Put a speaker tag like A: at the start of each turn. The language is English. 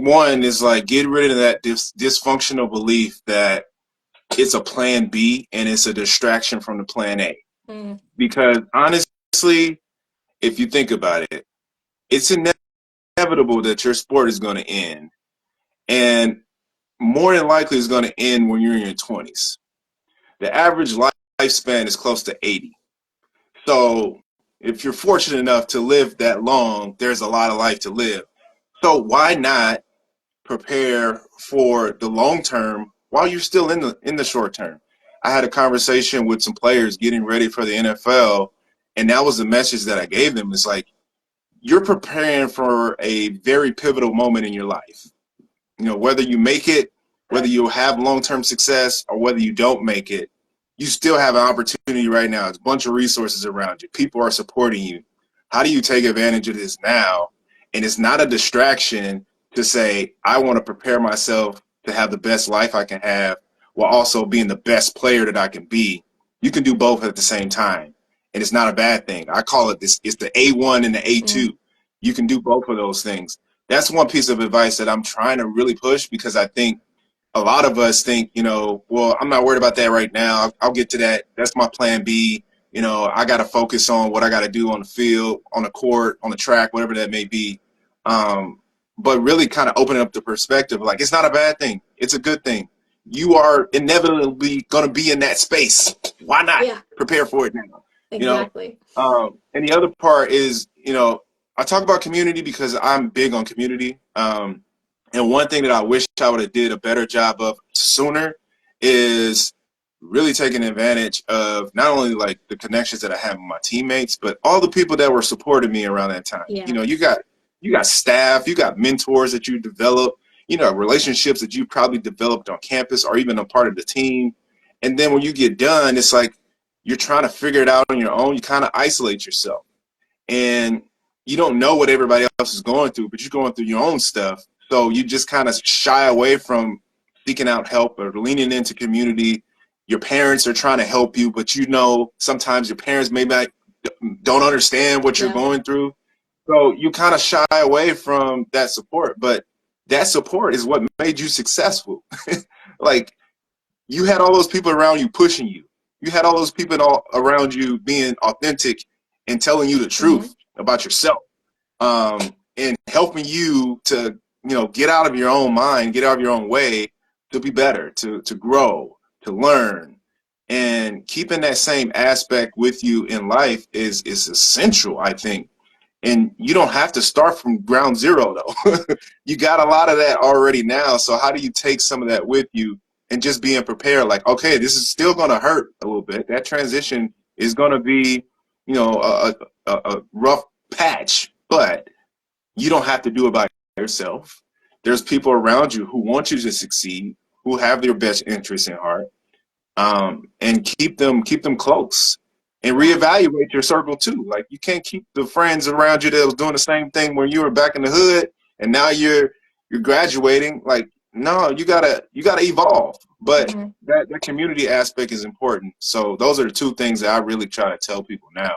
A: think one is like get rid of that dysfunctional belief that it's a plan B and it's a distraction from the plan A. Because honestly, if you think about it, it's inevitable that your sport is going to end. And more than likely it's going to end when you're in your 20s. The average lifespan is close to 80. So if you're fortunate enough to live that long, there's a lot of life to live. So why not prepare for the long term while you're still in the short term? I had a conversation with some players getting ready for the NFL, and that was the message that I gave them. It's like you're preparing for a very pivotal moment in your life. You know, whether you make it, whether you have long-term success, or whether you don't make it, you still have an opportunity right now. There's a bunch of resources around you. People are supporting you. How do you take advantage of this now? And it's not a distraction to say, I want to prepare myself to have the best life I can have while also being the best player that I can be. You can do both at the same time. And it's not a bad thing. I call it this, it's the A1 and the A2. You can do both of those things. That's one piece of advice that I'm trying to really push, because I think a lot of us think, you know, well, I'm not worried about that right now. I'll get to that. That's my plan B. You know, I got to focus on what I got to do on the field, on the court, on the track, whatever that may be. But really kind of opening up the perspective, like it's not a bad thing. It's a good thing. You are inevitably going to be in that space. Why not prepare for it now?
B: Exactly.
A: You know? And the other part is, you know, I talk about community because I'm big on community. And one thing that I wish I would have did a better job of sooner is really taking advantage of not only like the connections that I have with my teammates, but all the people that were supporting me around that time.
B: Yeah.
A: You know, you got staff, you got mentors that you develop, you know, relationships that you probably developed on campus or even a part of the team. And then when you get done, it's like you're trying to figure it out on your own. You kind of isolate yourself. And you don't know what everybody else is going through, but you're going through your own stuff. So you just kind of shy away from seeking out help or leaning into community. Your parents are trying to help you, but you know sometimes your parents maybe don't understand what you're going through. So you kind of shy away from that support. But that support is what made you successful. Like you had all those people around you pushing you. You had all those people around you being authentic and telling you the truth about yourself, and helping you to, you know, get out of your own mind, get out of your own way to be better, to grow, to learn. And keeping that same aspect with you in life is essential, I think. And you don't have to start from ground zero, though. You got a lot of that already now. So how do you take some of that with you and just being prepared? Like, okay, this is still going to hurt a little bit. That transition is going to be, you know, a rough patch, but you don't have to do it by yourself. There's people around you who want you to succeed, who have your best interests in heart, and keep them close. And reevaluate your circle too. Like you can't keep the friends around you that was doing the same thing when you were back in the hood, and now you're graduating. Like no, you gotta evolve. But that community aspect is important. So those are the two things that I really try to tell people now.